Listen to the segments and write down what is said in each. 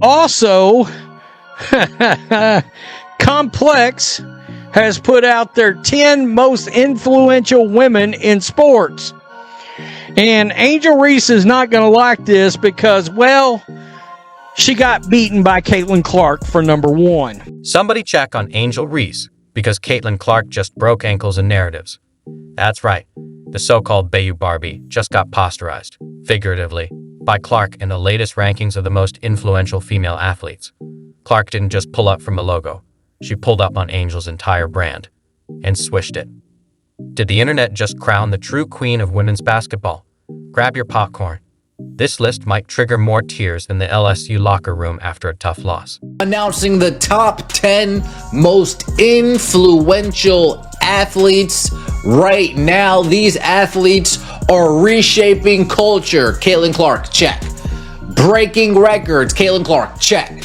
Also, Complex has put out their 10 most influential women in sports. And Angel Reese is not going to like this because, well, she got beaten by Caitlin Clark for number 1. Somebody check on Angel Reese because Caitlin Clark just broke ankles in narratives. That's right, the so-called Bayou Barbie just got posterized, figuratively, by Clark in the latest rankings of the most influential female athletes. Clark didn't just pull up from the logo. She pulled up on Angel's entire brand and swished it. Did the internet just crown the true queen of women's basketball? Grab your popcorn. This list might trigger more tears than the LSU locker room after a tough loss. Announcing the top 10 most influential athletes right now. These athletes are reshaping culture. Caitlin Clark, check. Breaking records. Caitlin Clark, check.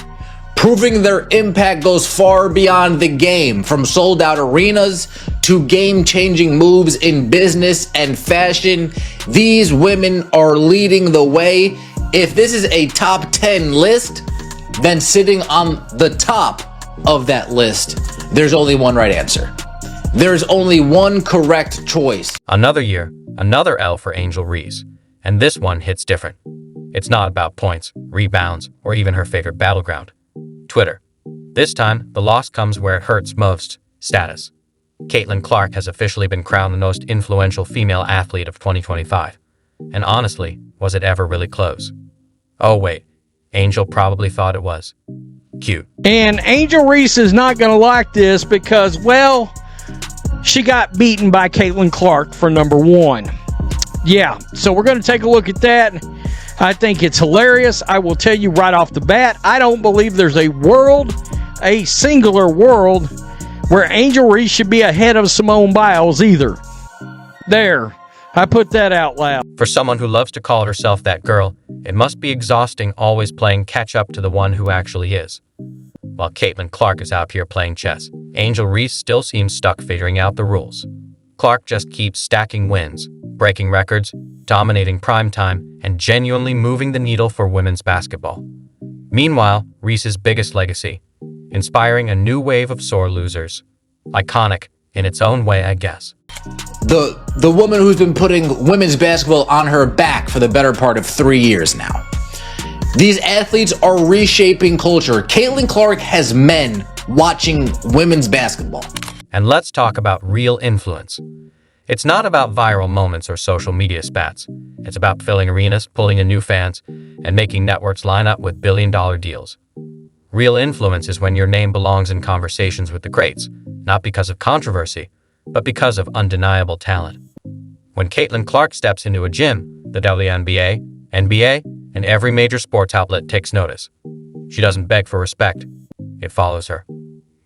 Proving their impact goes far beyond the game, from sold-out arenas to game-changing moves in business and fashion. These women are leading the way. If this is a top 10 list, then sitting on the top of that list, there's only one right answer. There's only one correct choice. Another year, another L for Angel Reese, and this one hits different. It's not about points, rebounds, or even her favorite battleground, Twitter. This time, the loss comes where it hurts most: status. Caitlin Clark has officially been crowned the most influential female athlete of 2025. And honestly, was it ever really close? Oh wait, Angel probably thought it was. Cute. And Angel Reese is not going to like this because, well, she got beaten by Caitlin Clark for number 1. Yeah, so we're going to take a look at that. I think it's hilarious. I will tell you right off the bat, I don't believe there's a singular world where Angel Reese should be ahead of Simone Biles either. There, I put that out loud. For someone who loves to call herself that girl, it must be exhausting always playing catch up to the one who actually is. While Caitlin Clark is out here playing chess, Angel Reese still seems stuck figuring out the rules. Clark just keeps stacking wins, breaking records, dominating primetime, and genuinely moving the needle for women's basketball. Meanwhile, Reese's biggest legacy, inspiring a new wave of sore losers. Iconic in its own way, I guess. The woman who's been putting women's basketball on her back for the better part of 3 years now. These athletes are reshaping culture. Caitlin Clark has men watching women's basketball. And let's talk about real influence. It's not about viral moments or social media spats. It's about filling arenas, pulling in new fans, and making networks line up with billion-dollar deals. Real influence is when your name belongs in conversations with the greats, not because of controversy, but because of undeniable talent. When Caitlin Clark steps into a gym, the WNBA, NBA, and every major sports outlet takes notice. She doesn't beg for respect. It follows her.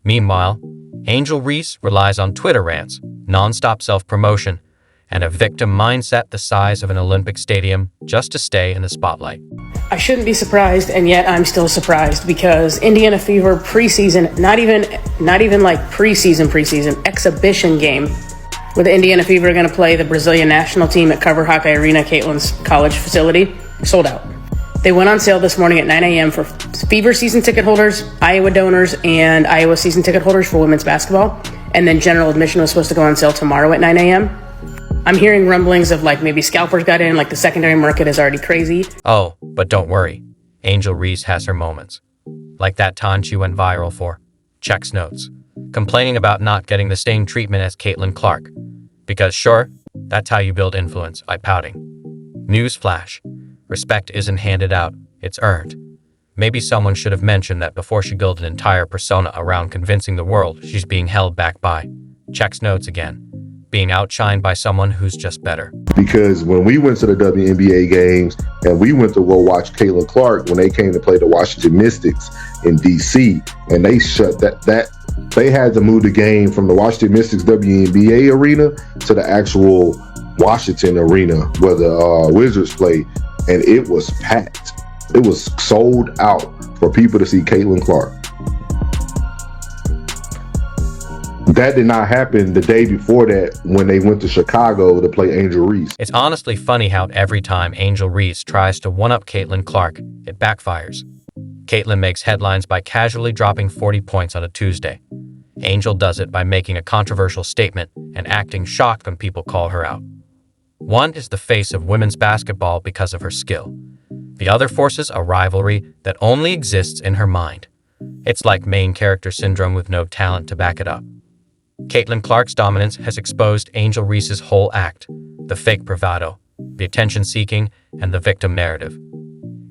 Meanwhile, Angel Reese relies on Twitter rants, non-stop self-promotion, and a victim mindset the size of an Olympic stadium just to stay in the spotlight. I shouldn't be surprised, and yet I'm still surprised because Indiana Fever preseason, not even like preseason, exhibition game, where the Indiana Fever are going to play the Brazilian national team at Cover Hawkeye Arena, Caitlin's college facility, sold out. They went on sale this morning at 9 a.m. for Fever season ticket holders, Iowa donors, and Iowa season ticket holders for women's basketball. And then general admission was supposed to go on sale tomorrow at 9 a.m. I'm hearing rumblings of like maybe scalpers got in, like the secondary market is already crazy. Oh, but don't worry. Angel Reese has her moments. Like that time she went viral for, checks notes, complaining about not getting the same treatment as Caitlin Clark. Because sure, that's how you build influence, by pouting. Newsflash. Respect isn't handed out, it's earned. Maybe someone should have mentioned that before she built an entire persona around convincing the world she's being held back by, checks notes again, being outshined by someone who's just better. Because when we went to the WNBA games and we went to go watch Caitlin Clark when they came to play the Washington Mystics in DC, and they shut they had to move the game from the Washington Mystics WNBA arena to the actual Washington arena where the Wizards played. And it was packed. It was sold out for people to see Caitlin Clark. That did not happen the day before that when they went to Chicago to play Angel Reese. It's honestly funny how every time Angel Reese tries to one-up Caitlin Clark, it backfires. Caitlyn makes headlines by casually dropping 40 points on a Tuesday. Angel does it by making a controversial statement and acting shocked when people call her out. One is the face of women's basketball because of her skill. The other forces a rivalry that only exists in her mind. It's like main character syndrome with no talent to back it up. Caitlin Clark's dominance has exposed Angel Reese's whole act, the fake bravado, the attention-seeking, and the victim narrative.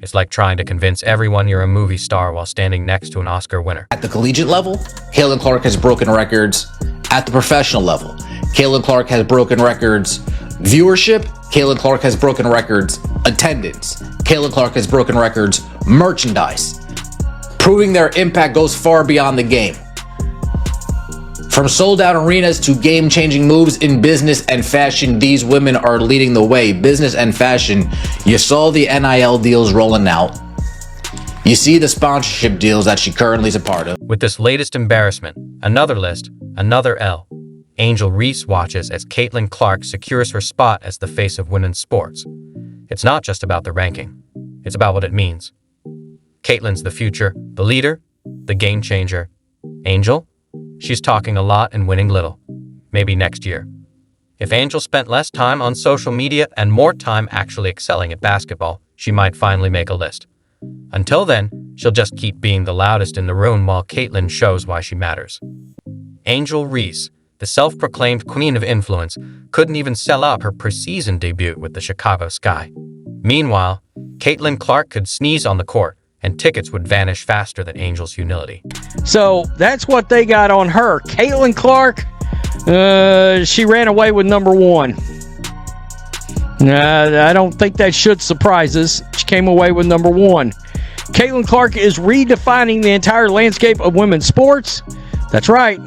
It's like trying to convince everyone you're a movie star while standing next to an Oscar winner. At the collegiate level, Caitlin Clark has broken records. At the professional level, Caitlin Clark has broken records. Viewership, Caitlin Clark has broken records. Attendance, Caitlin Clark has broken records. Merchandise, proving their impact goes far beyond the game. From sold-out arenas to game-changing moves in business and fashion, these women are leading the way. Business and fashion, you saw the NIL deals rolling out. You see the sponsorship deals that she currently is a part of. With this latest embarrassment, another list, another L. Angel Reese watches as Caitlin Clark secures her spot as the face of women's sports. It's not just about the ranking. It's about what it means. Caitlin's the future, the leader, the game changer. Angel? She's talking a lot and winning little. Maybe next year. If Angel spent less time on social media and more time actually excelling at basketball, she might finally make a list. Until then, she'll just keep being the loudest in the room while Caitlin shows why she matters. Angel Reese, the self-proclaimed queen of influence, couldn't even sell out her preseason debut with the Chicago Sky. Meanwhile, Caitlin Clark could sneeze on the court, and tickets would vanish faster than Angel's humility. So that's what they got on her. Caitlin Clark, she ran away with number one. I don't think that should surprise us. She came away with number one. Caitlin Clark is redefining the entire landscape of women's sports. That's right.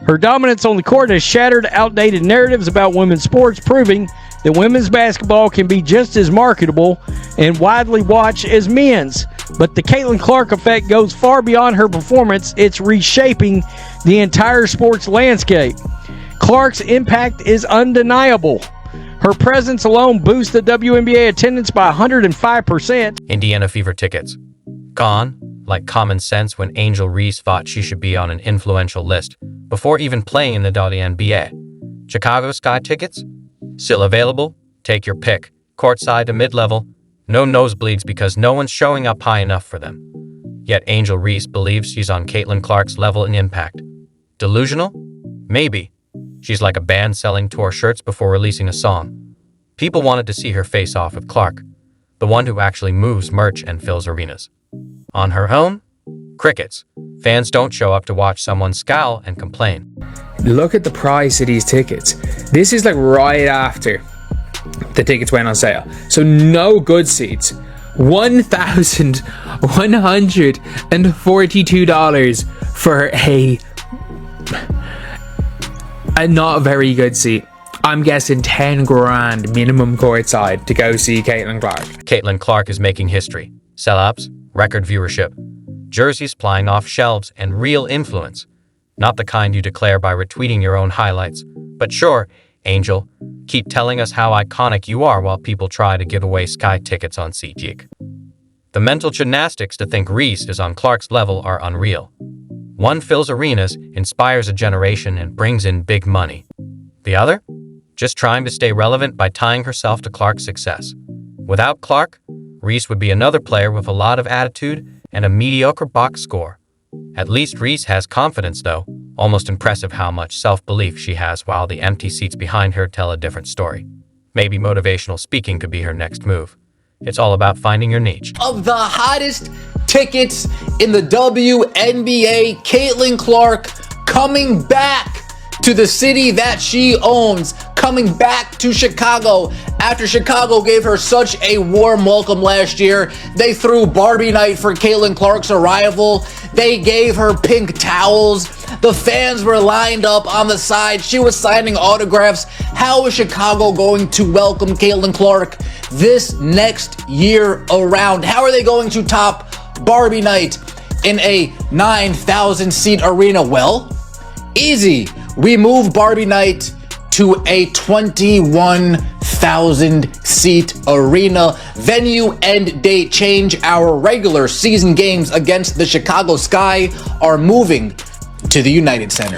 Her dominance on the court has shattered outdated narratives about women's sports, proving that women's basketball can be just as marketable and widely watched as men's. But the Caitlin Clark effect goes far beyond her performance. It's reshaping the entire sports landscape. Clark's impact is undeniable. Her presence alone boosts the WNBA attendance by 105%. Indiana Fever tickets. Gone, like common sense when Angel Reese thought she should be on an influential list before even playing in the WNBA. Chicago Sky tickets? Still available? Take your pick. Courtside to mid-level. No nosebleeds because no one's showing up high enough for them. Yet Angel Reese believes she's on Caitlin Clark's level in impact. Delusional? Maybe. She's like a band selling tour shirts before releasing a song. People wanted to see her face off with Clark, the one who actually moves merch and fills arenas. On her own? Crickets. Fans don't show up to watch someone scowl and complain. Look at the price of these tickets. This is like right after the tickets went on sale. So no good seats. $1,142 for a not very good seat. I'm guessing 10 grand minimum courtside to go see Caitlin Clark. Caitlin Clark is making history. Sellouts, record viewership, jerseys flying off shelves, and real influence. Not the kind you declare by retweeting your own highlights. But sure, Angel, keep telling us how iconic you are while people try to give away Sky tickets on SeatGeek. The mental gymnastics to think Reese is on Clark's level are unreal. One fills arenas, inspires a generation, and brings in big money. The other? Just trying to stay relevant by tying herself to Clark's success. Without Clark, Reese would be another player with a lot of attitude and a mediocre box score. At least Reese has confidence, though. Almost impressive how much self-belief she has, while the empty seats behind her tell a different story. Maybe motivational speaking could be her next move. It's all about finding your niche. Of the hottest tickets in the WNBA, Caitlin Clark coming back to the city that she owns, coming back to Chicago after Chicago gave her such a warm welcome last year. They threw Barbie night for Caitlin Clark's arrival. They gave her pink towels. The fans were lined up on the side. She was signing autographs. How is Chicago going to welcome Caitlin Clark this next year around? How are they going to top Barbie night in a 9,000 seat arena? Well, easy. We move Barbie night to a 21,000 1,000-seat arena. Venue and date change. Our regular season games against the Chicago Sky are moving to the United Center.